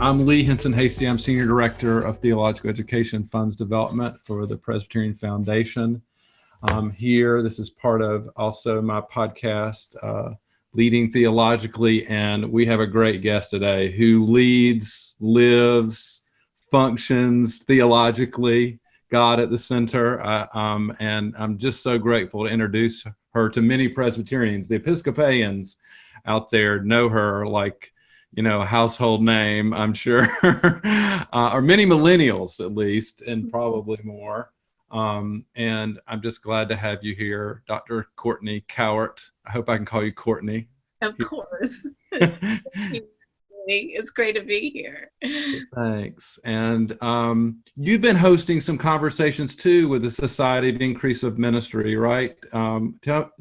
I'm Lee Hinson-Hasty. I'm Senior Director of Theological Education Funds Development for the Presbyterian Foundation. Here, this is part of also my podcast, Leading Theologically, and we have a great guest today who leads, lives, functions theologically, God at the center, and I'm just so grateful to introduce her to many Presbyterians. The Episcopalians out there know her like, you know, a household name, I'm sure, or many millennials at least, and probably more. And I'm just glad to have you here, Dr. Courtney Cowart. I hope I can call you Courtney. Of course. It's great to be here. Thanks. And you've been hosting some conversations too with the Society of Increase of Ministry, right?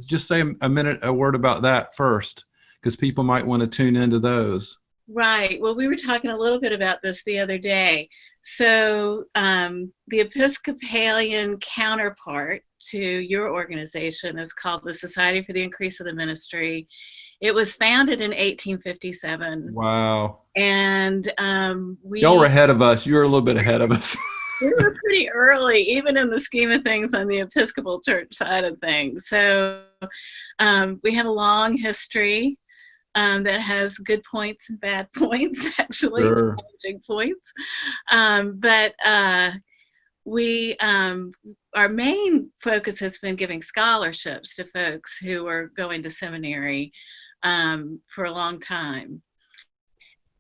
Just say a word about that first, because people might want to tune into those. Right. Well, we were talking a little bit about this the other day. So the Episcopalian counterpart to your organization is called the Society for the Increase of the Ministry. It was founded in 1857. Wow. And y'all were ahead of us. You were a little bit ahead of us. We were pretty early, even in the scheme of things on the Episcopal Church side of things. So we have a long history that has good points and bad points, actually, Sure. challenging points. But our main focus has been giving scholarships to folks who are going to seminary for a long time.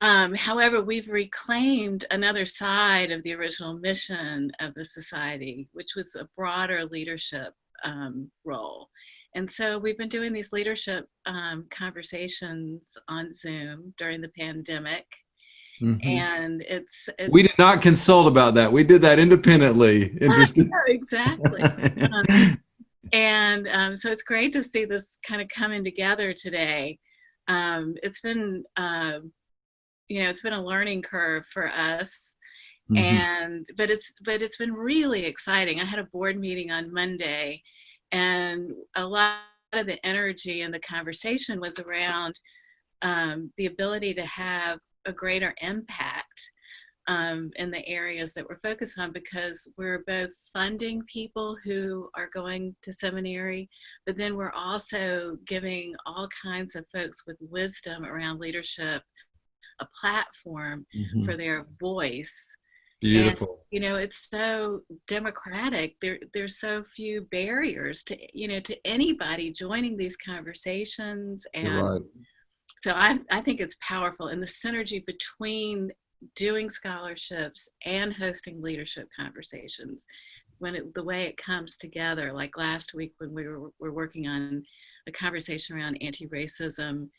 However, we've reclaimed another side of the original mission of the society, which was a broader leadership role. And so we've been doing these leadership conversations on Zoom during the pandemic. Mm-hmm. And it's we did not consult about that. We did that independently. Interesting. Yeah, exactly. So it's great to see this kind of coming together today. It's been, it's been a learning curve for us. Mm-hmm. But it's been really exciting. I had a board meeting on Monday, and a lot of the energy in the conversation was around the ability to have a greater impact in the areas that we're focused on, because we're both funding people who are going to seminary, but then we're also giving all kinds of folks with wisdom around leadership a platform mm-hmm. for their voice. Beautiful. And, it's so democratic. There's so few barriers to anybody joining these conversations. And you're right. So I think it's powerful, and the synergy between doing scholarships and hosting leadership conversations, the way it comes together, like last week when we were working on a conversation around anti-racism.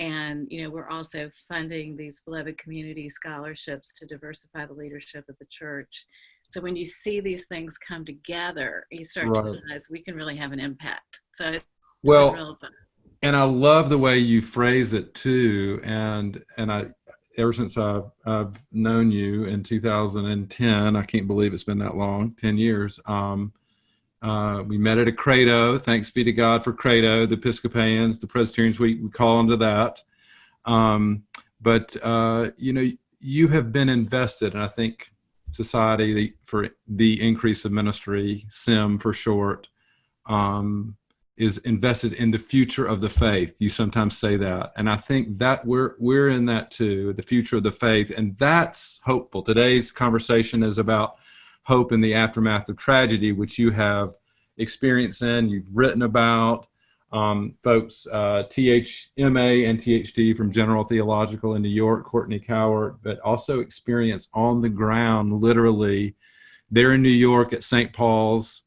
And, we're also funding these beloved community scholarships to diversify the leadership of the church. So when you see these things come together, you start to realize we can really have an impact. So it's real fun. And I love the way you phrase it too. And I, ever since I've known you in 2010, I can't believe it's been that long, 10 years. We met at a credo. Thanks be to God for credo, the Episcopalians, the Presbyterians, we call into that. But you have been invested, and I think Society for the Increase of Ministry, SIM for short, is invested in the future of the faith. You sometimes say that. And I think that we're in that too, the future of the faith. And that's hopeful. Today's conversation is about hope in the aftermath of tragedy, which you have experience in, you've written about. Folks, THMA and THD from General Theological in New York, Courtney Cowart, but also experience on the ground, literally, there in New York at St. Paul's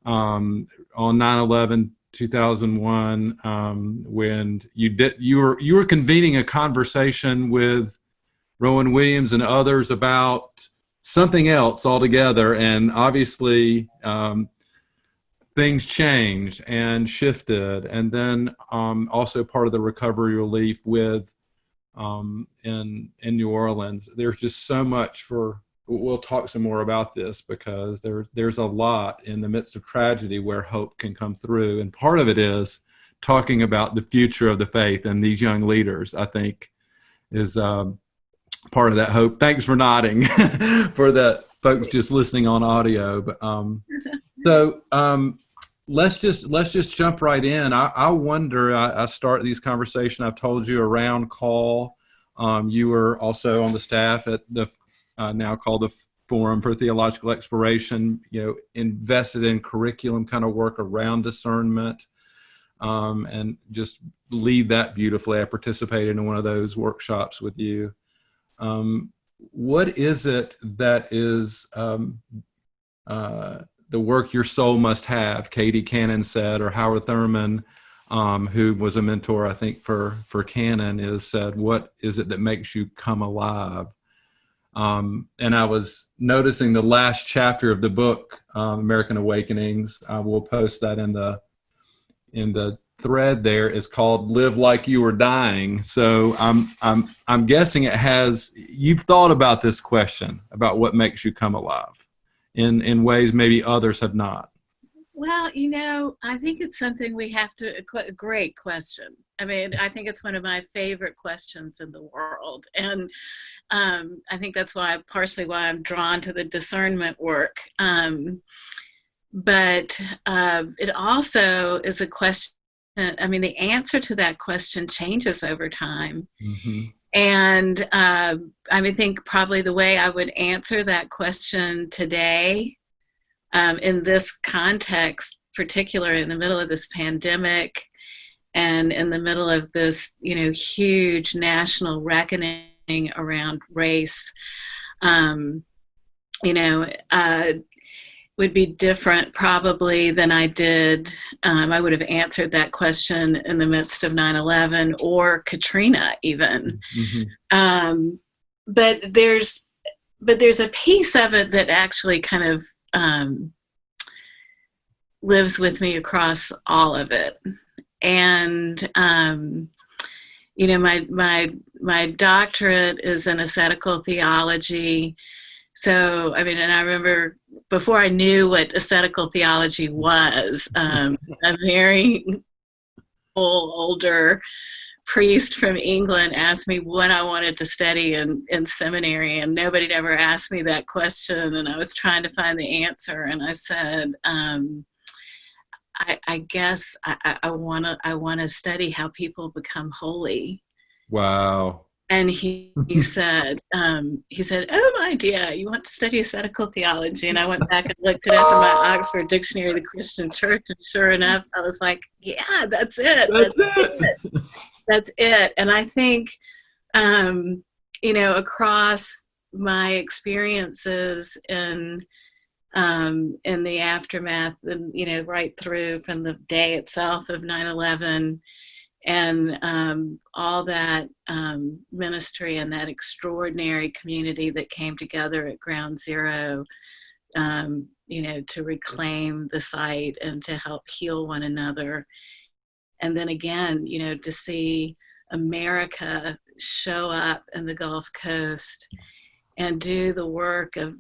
on 9/11, 2001, when you were convening a conversation with Rowan Williams and others about something else altogether, and obviously things changed and shifted, and then also part of the recovery relief with in New Orleans. There's just so much we'll talk some more about this, because there's a lot in the midst of tragedy where hope can come through, and part of it is talking about the future of the faith, and these young leaders, I think, is part of that hope. Thanks for nodding for the folks just listening on audio. But let's just jump right in. I wonder, I start these conversations, I've told you, around call. You were also on the staff at the now called the Forum for Theological Exploration, invested in curriculum kind of work around discernment, and just lead that beautifully. I participated in one of those workshops with you. What is it that is the work your soul must have? Katie Cannon said, or Howard Thurman, who was a mentor, I think, for Cannon, said, what is it that makes you come alive? And I was noticing the last chapter of the book, American Awakenings. We'll post that in the thread there, is called "Live Like You Were Dying." So I'm guessing you've thought about this question about what makes you come alive in ways maybe others have not. Well, I think it's something we have to, a great question. I mean, I think it's one of my favorite questions in the world. And I think that's partially why I'm drawn to the discernment work. But it also is a question. I mean, the answer to that question changes over time. Mm-hmm. And I think probably the way I would answer that question today, in this context, particularly in the middle of this pandemic and in the middle of this, huge national reckoning around race, would be different probably than I did. I would have answered that question in the midst of 9/11 or Katrina even. Mm-hmm. But there's a piece of it that actually kind of lives with me across all of it. And my doctorate is in ascetical theology. So, I remember before I knew what ascetical theology was, a very older priest from England asked me what I wanted to study in seminary, and nobody had ever asked me that question, and I was trying to find the answer, and I said, I guess I want to study how people become holy. Wow. And he said, oh, my dear, you want to study ascetical theology? And I went back and looked it up in my Oxford Dictionary of the Christian Church, and sure enough, I was like, yeah, that's it. That's it. And I think, across my experiences in the aftermath, and right through from the day itself of 9/11, and all that ministry and that extraordinary community that came together at Ground Zero, to reclaim the site and to help heal one another. And then again, to see America show up in the Gulf Coast and do the work of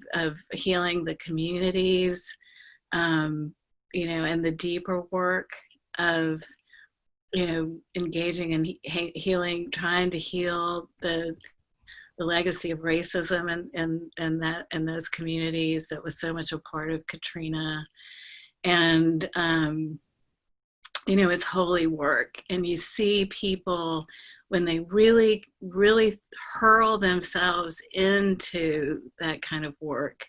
healing the communities, and the deeper work of engaging in healing, trying to heal the legacy of racism and those communities that was so much a part of Katrina. And it's holy work, and you see people when they really, really hurl themselves into that kind of work,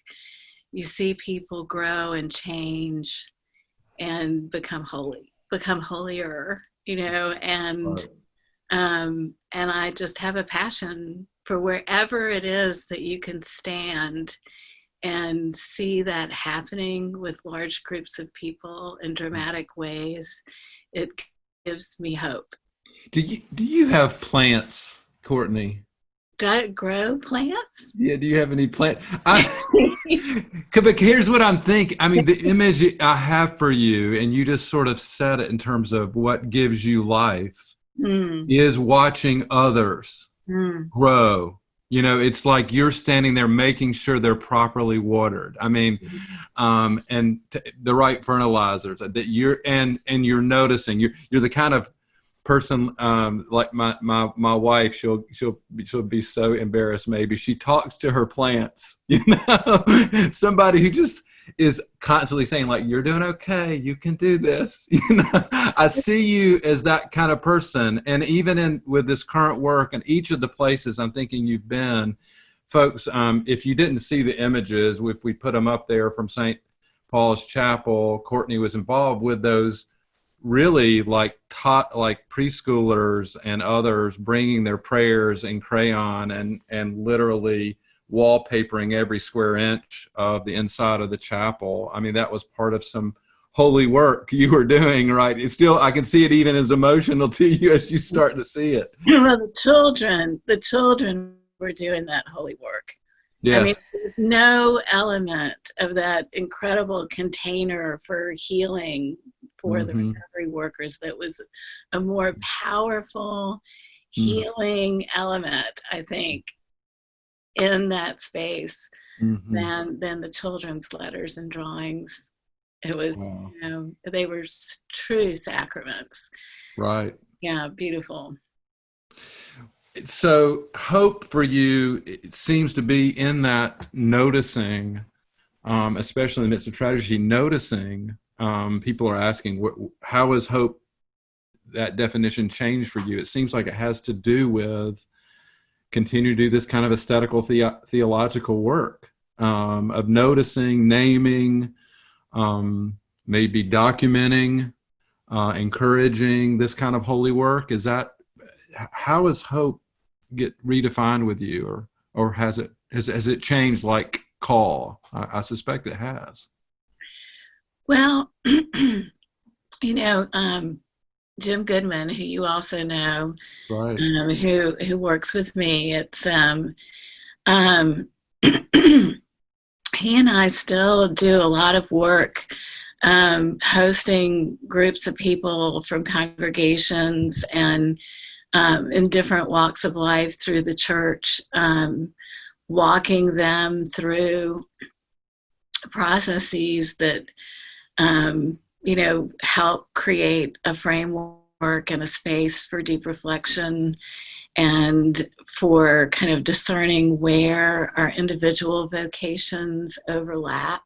you see people grow and change and become holier. And I just have a passion for wherever it is that you can stand and see that happening with large groups of people in dramatic ways. It gives me hope. Do you have plants, Courtney? Do I grow plants? Yeah, do you have any plants? But here's what I'm thinking. The image I have for you, and you just sort of said it in terms of what gives you life, is watching others grow. It's like you're standing there making sure they're properly watered. And the right fertilizers that you're noticing. You're the kind of person, like my wife, she'll be so embarrassed. Maybe she talks to her plants, somebody who just is constantly saying, like, you're doing okay, you can do this. I see you as that kind of person. And even with this current work and each of the places I'm thinking you've been, folks, if you didn't see the images, if we put them up there from St. Paul's Chapel, Courtney was involved with those, really like preschoolers and others bringing their prayers in crayon and literally wallpapering every square inch of the inside of the chapel. I mean, that was part of some holy work you were doing, right? It's still, I can see it even as emotional to you as you start to see it. Well, the children were doing that holy work. Yes. I mean, there's no element of that incredible container for healing for the recovery workers that was a more powerful healing element, I think, in that space than the children's letters and drawings. It was, they were true sacraments. Right. Yeah, beautiful. So hope for you, it seems to be in that noticing, especially in the midst of tragedy, noticing. People are asking, how has hope, that definition, changed for you? It seems like it has to do with continue to do this kind of aesthetical theological work of noticing, naming, maybe documenting, encouraging this kind of holy work. Is that, how has hope get redefined with you, or has it changed like call? I suspect it has. Well, Jim Goodman, who you also know, right, who works with me, it's he and I still do a lot of work hosting groups of people from congregations and in different walks of life through the church, walking them through processes that help create a framework and a space for deep reflection and for kind of discerning where our individual vocations overlap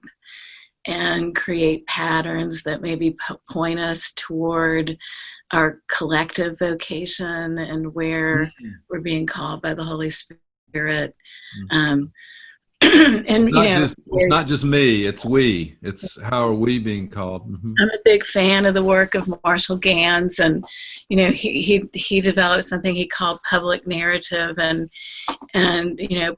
and create patterns that maybe point us toward our collective vocation and where we're being called by the Holy Spirit. And it's not just me, it's we. It's how are we being called? I'm a big fan of the work of Marshall Gans, and he developed something he called public narrative, and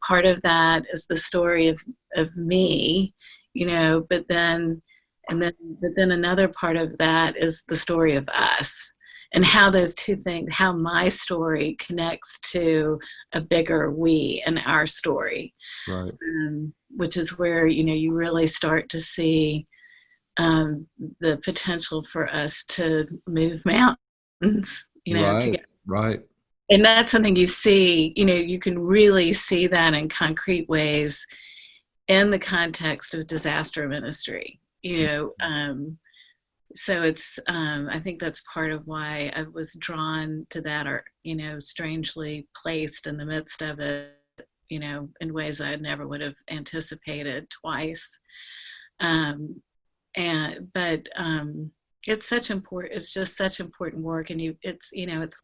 part of that is the story of me, but then another part of that is the story of us, and how those two things, how my story connects to a bigger we and our story, right? Which is where you really start to see the potential for us to move mountains, right, together. Right. And that's something you see. You can really see that in concrete ways in the context of disaster ministry. So it's, I think that's part of why I was drawn to that, or, strangely placed in the midst of it, in ways I never would have anticipated twice. It's just such important work, and it's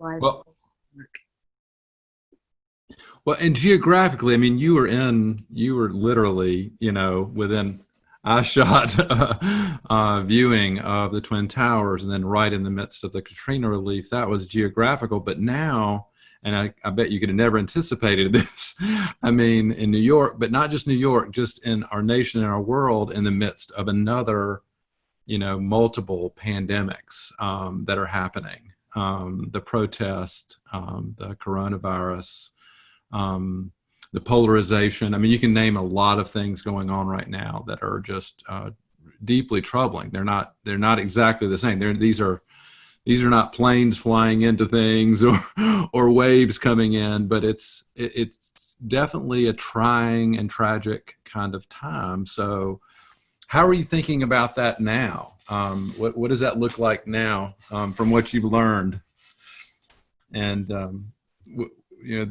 life work. Well, and geographically, I mean, you were literally, within eyeshot viewing of the Twin Towers, and then right in the midst of the Katrina relief. That was geographical. But now, and I bet you could have never anticipated this, I mean, in New York, but not just New York, just in our nation and our world, in the midst of another, multiple pandemics that are happening, the protest, the coronavirus, the polarization. I mean, you can name a lot of things going on right now that are just deeply troubling. They're not exactly the same. These are not planes flying into things or waves coming in, but it's definitely a trying and tragic kind of time. So how are you thinking about that now? What does that look like now from what you've learned? And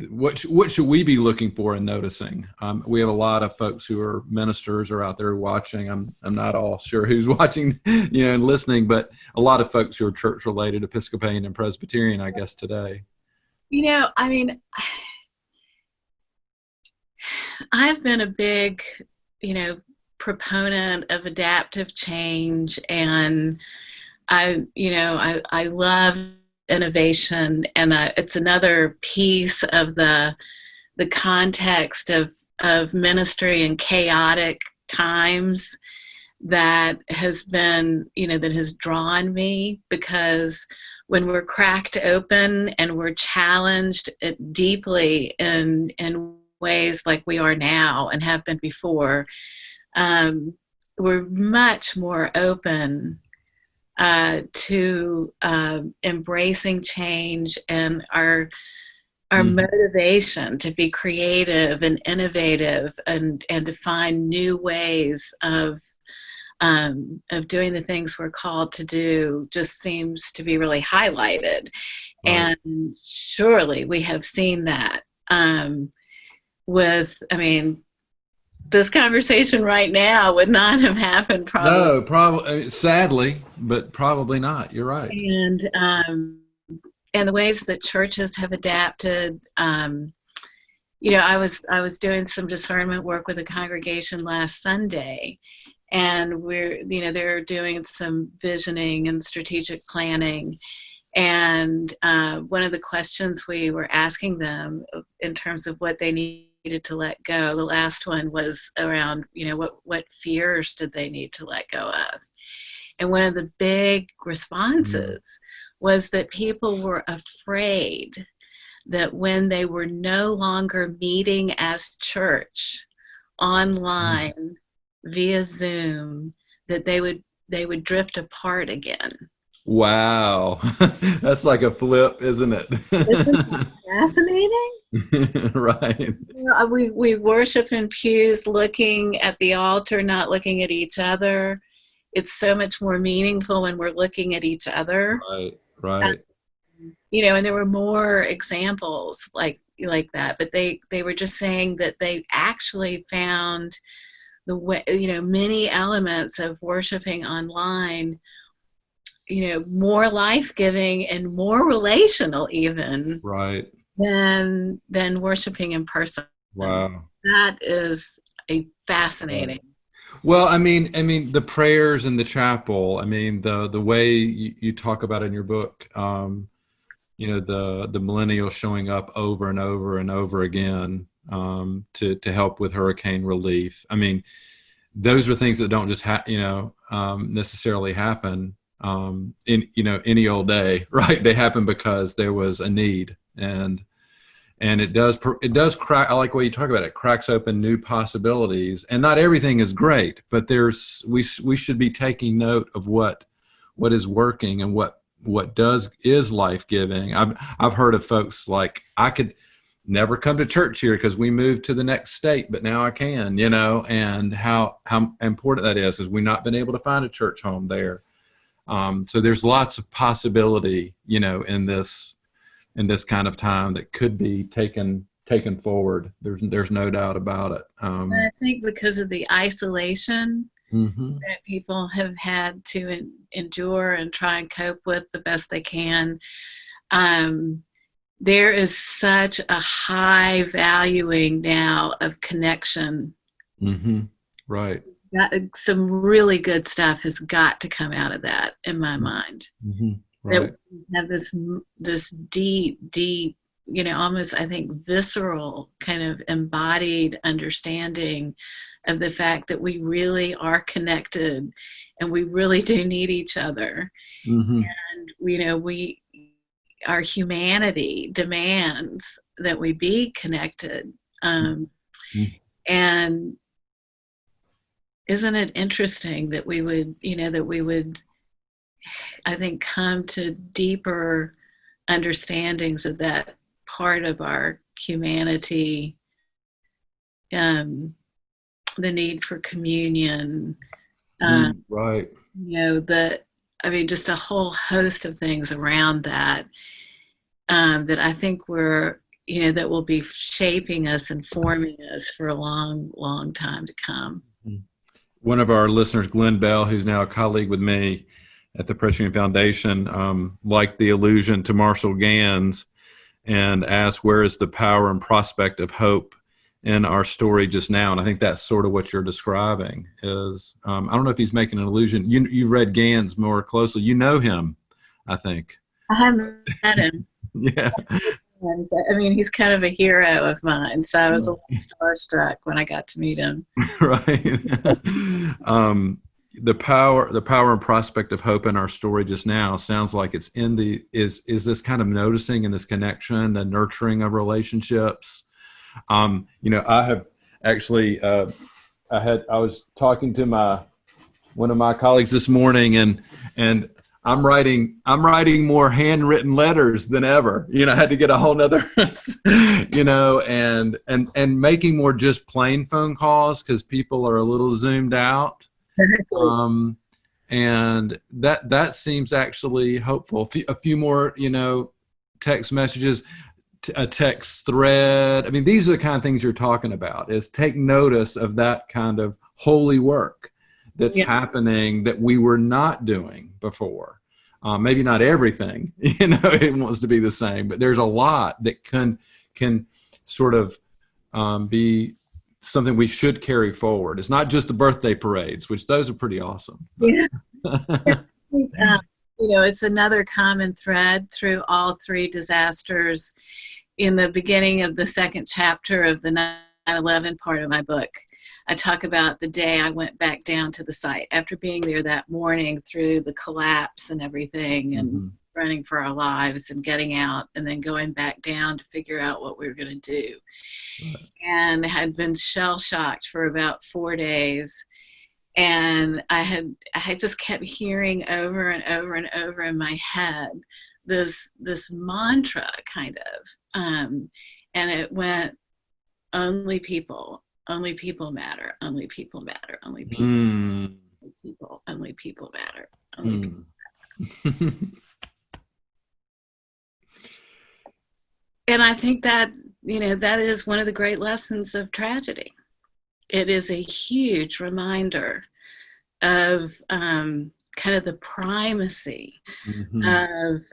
what should we be looking for and noticing? We have a lot of folks who are ministers are out there watching. I'm not all sure who's watching, and listening, but a lot of folks who are church related, Episcopalian and Presbyterian, I guess today. I mean, I've been a big, proponent of adaptive change, and I love innovation, and it's another piece of the context of ministry in chaotic times that has been, that has drawn me, because when we're cracked open and we're challenged deeply in ways like we are now and have been before, we're much more open to embracing change, and our motivation to be creative and innovative and to find new ways of doing the things we're called to do just seems to be really highlighted. Right. And surely we have seen that this conversation right now would not have happened probably. No, probably, sadly, but probably not. You're right. And the ways that churches have adapted. I was doing some discernment work with a congregation last Sunday, and they're doing some visioning and strategic planning. And one of the questions we were asking them in terms of what they needed to let go, the last one was around, what fears did they need to let go of? And one of the big responses was that people were afraid that when they were no longer meeting as church online via Zoom, that they would drift apart again. Wow. That's like a flip, isn't it? Isn't that fascinating? Right. We worship in pews looking at the altar, not looking at each other. It's so much more meaningful when we're looking at each other. Right. And there were more examples like that, but they were just saying that they actually found the way, many elements of worshiping online, more life-giving and more relational even, right, than worshiping in person. Wow. That is a fascinating. Well, I mean, the prayers in the chapel, the way you talk about in your book, the millennials showing up over and over and over again to help with hurricane relief. Those are things that don't just necessarily happen in any old day, right? They happen because there was a need, and it does crack. I like the way you talk about it. It cracks open new possibilities, and not everything is great, but we should be taking note of what is working and what is life-giving. I've heard of folks like, I could never come to church here because we moved to the next state, but now I can, and how important that is we've not been able to find a church home there. So there's lots of possibility, in this kind of time that could be taken forward. There's no doubt about it. I think because of the isolation that people have had to endure and try and cope with the best they can, there is such a high valuing now of connection. Right. Some really good stuff has got to come out of that, in my mind. Right. That we have this deep, almost, I think, visceral kind of embodied understanding of the fact that we really are connected and we really do need each other. And, our humanity demands that we be connected. And isn't it interesting that we would, I think, come to deeper understandings of that part of our humanity, the need for communion, right. Just a whole host of things around that. that I think that will be shaping us and forming us for a long, long time to come. One of our listeners, Glenn Bell, who's now a colleague with me at the Presbyterian Foundation, liked the allusion to Marshall Gans and asked, where is the power and prospect of hope in our story just now? And I think that's sort of what you're describing is, I don't know if he's making an allusion. You read Gans more closely. You know him, I think. I haven't met him. Yeah. I mean, he's kind of a hero of mine. So I was a little starstruck when I got to meet him. Right. The power and prospect of hope in our story just now sounds like it's is this kind of noticing and this connection, the nurturing of relationships. I have actually, I was talking to one of my colleagues this morning, and I'm writing more handwritten letters than ever. I had to get a whole nother, and making more just plain phone calls because people are a little zoomed out. And that seems actually hopeful. A few more, text messages, a text thread. I mean, these are the kind of things you're talking about, is take notice of that kind of holy work that's happening that we were not doing before. Maybe not everything, it wants to be the same, but there's a lot that can sort of be something we should carry forward. It's not just the birthday parades, which those are pretty awesome. Yeah. It's another common thread through all three disasters. In the beginning of the second chapter of the 9/11 part of my book, I talk about the day I went back down to the site after being there that morning through the collapse and everything, and running for our lives and getting out and then going back down to figure out what we were going to do. Right. And had been shell shocked for about 4 days. And I had just kept hearing over and over and over in my head this mantra kind of, and it went, only people matter, only people matter, only people, only people, only people matter, only people matter. And I think that, that is one of the great lessons of tragedy. It is a huge reminder of kind of the primacy of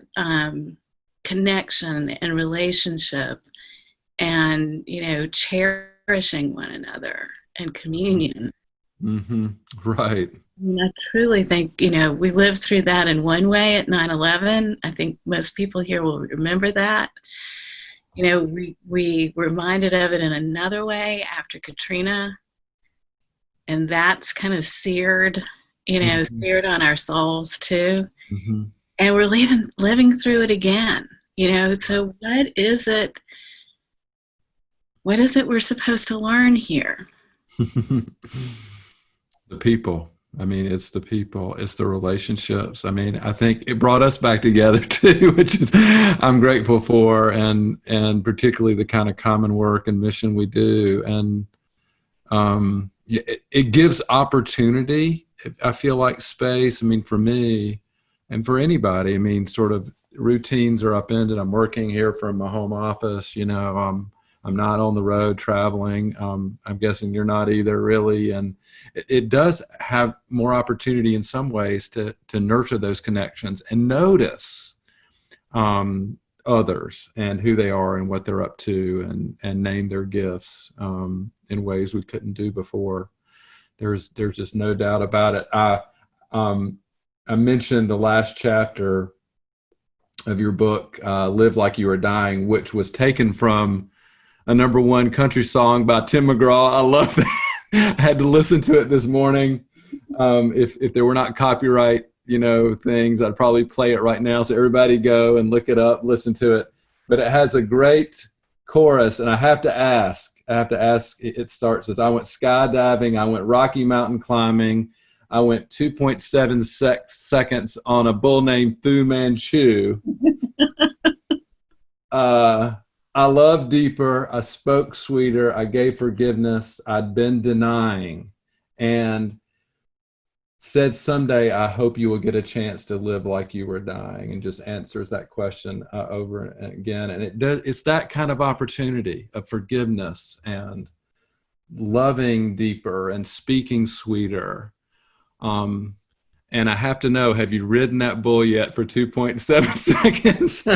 connection and relationship and, cherishing one another and communion. Right. And I truly think, we lived through that in one way at 9/11. I think most people here will remember that. We were reminded of it in another way after Katrina. And that's kind of seared, seared on our souls too. And we're living through it again, so what is it we're supposed to learn here? The people. I mean, it's the people, it's the relationships. I mean, I think it brought us back together too, which is I'm grateful for, and particularly the kind of common work and mission we do. And it gives opportunity. I feel like space, I mean, for me and for anybody, I mean, sort of routines are upended. I'm working here from my home office, I'm not on the road traveling. I'm guessing you're not either, really. And it does have more opportunity in some ways to nurture those connections and notice others and who they are and what they're up to, and name their gifts in ways we couldn't do before. There's just no doubt about it. I mentioned the last chapter of your book, Live Like You Are Dying, which was taken from a #1 country song by Tim McGraw. I love that. I had to listen to it this morning. If there were not copyright, things, I'd probably play it right now. So everybody go and look it up, listen to it. But it has a great chorus, and I have to ask, it starts as, I went skydiving, I went Rocky Mountain climbing, I went 2.7 seconds on a bull named Fu Manchu. I loved deeper, I spoke sweeter, I gave forgiveness, I'd been denying. And said, someday I hope you will get a chance to live like you were dying, and just answers that question over and again. And it's that kind of opportunity of forgiveness and loving deeper and speaking sweeter. And I have to know, have you ridden that bull yet for 2.7 seconds?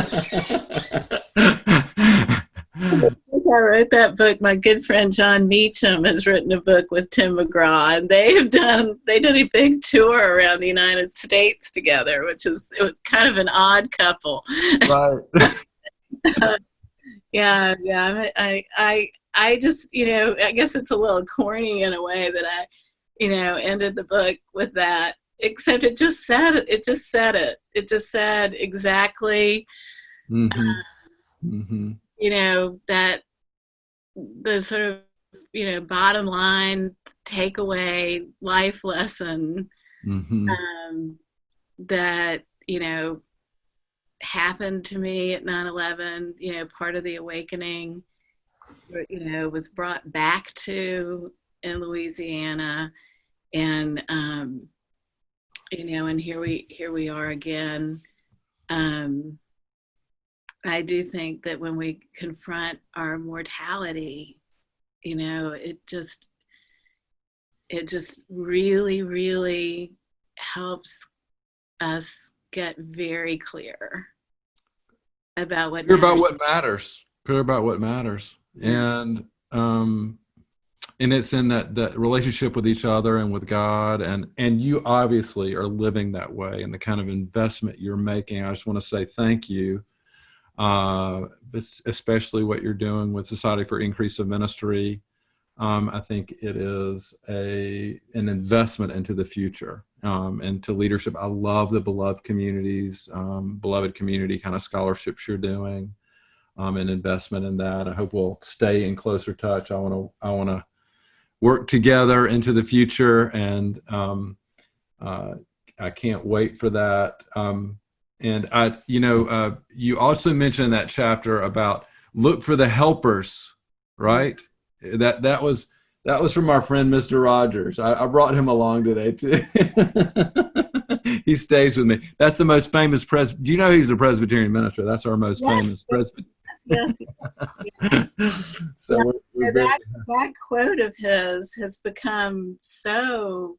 I wrote that book. My good friend John Meacham has written a book with Tim McGraw, and they did a big tour around the United States together, it was kind of an odd couple. Right. Yeah. I just, I guess it's a little corny in a way that I, ended the book with that. Except it just said it. It just said exactly. Mm-hmm. Mm-hmm. That the sort of, bottom line takeaway life lesson Mm-hmm. That, happened to me at 9/11, part of the awakening, was brought back to in Louisiana, and, and here we are again. I do think that when we confront our mortality, it just really, really helps us get very clear about what matters. Clear about what matters. And it's in that relationship with each other and with God, and you obviously are living that way, and the kind of investment you're making. I just want to say thank you, especially what you're doing with Society for Increase of Ministry. I think it is an investment into the future, into leadership. I love the beloved community kind of scholarships you're doing, and investment in that. I hope we'll stay in closer touch. I want to work together into the future, and I can't wait for that. And you also mentioned in that chapter about look for the helpers, right? That was from our friend Mr. Rogers. I brought him along today too. He stays with me. That's the most famous do you know he's a Presbyterian minister? That's our most famous Presbyterian. Yes. So that quote of his has become so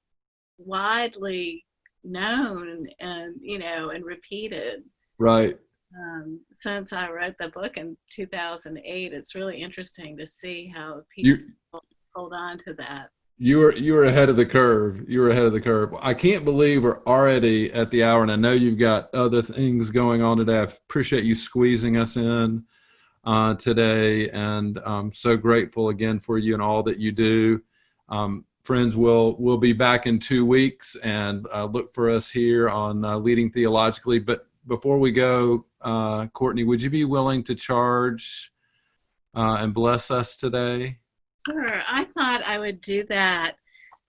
widely known and and repeated. Right. Since I wrote the book in 2008, it's really interesting to see how people hold on to that. You were ahead of the curve. I can't believe we're already at the hour, and I know you've got other things going on today. I appreciate you squeezing us in today, and I'm so grateful again for you and all that you do. Friends, we'll be back in 2 weeks, and look for us here on Leading Theologically. But before we go, Courtney, would you be willing to charge and bless us today? Sure. I thought I would do that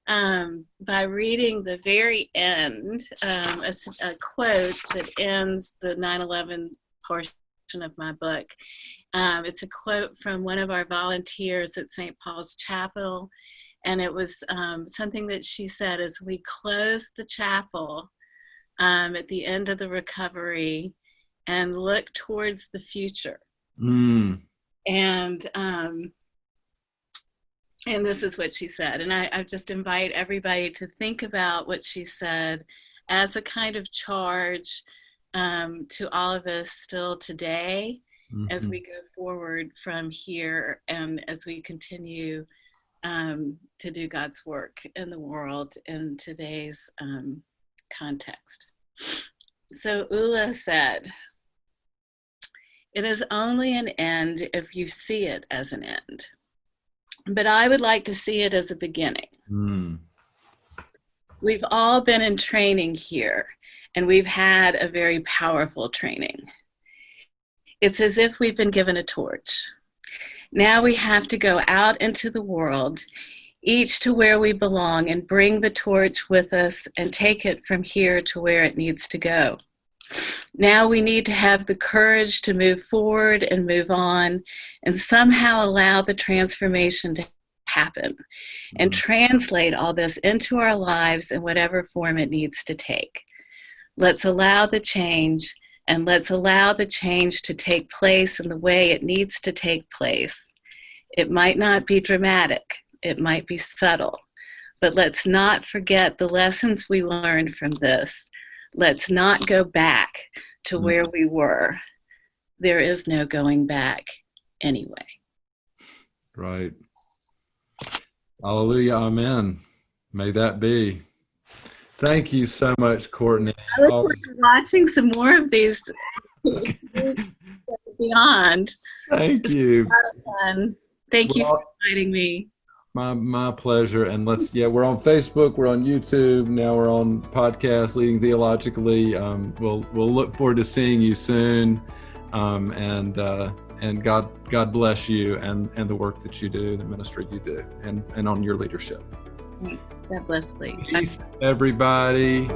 by reading the very end, a quote that ends the 9/11 portion of my book. It's a quote from one of our volunteers at St. Paul's Chapel, and it was something that she said as we closed the chapel at the end of the recovery and look towards the future. And this is what she said. And I just invite everybody to think about what she said as a kind of charge to all of us still today, as we go forward from here and as we continue to do God's work in the world in today's context. So Ula said, "It is only an end if you see it as an end. But I would like to see it as a beginning. We've all been in training here, and we've had a very powerful training. It's as if we've been given a torch. Now we have to go out into the world, each to where we belong, and bring the torch with us and take it from here to where it needs to go. Now we need to have the courage to move forward and move on and somehow allow the transformation to happen and translate all this into our lives in whatever form it needs to take. Let's allow the change, and let's allow the change to take place in the way it needs to take place. It might not be dramatic, it might be subtle, but let's not forget the lessons we learned from this. Let's not go back to where we were. There is no going back anyway. Right. Hallelujah. Amen. May that be. Thank you so much, Courtney. I look forward to watching some more of these beyond. Thank you. A lot of fun. Thank you for inviting me. My pleasure. And we're on Facebook, we're on YouTube, now we're on podcast, Leading Theologically. We'll look forward to seeing you soon. And God bless you and the work that you do, the ministry you do, and on your leadership. God bless Lee. Peace, everybody.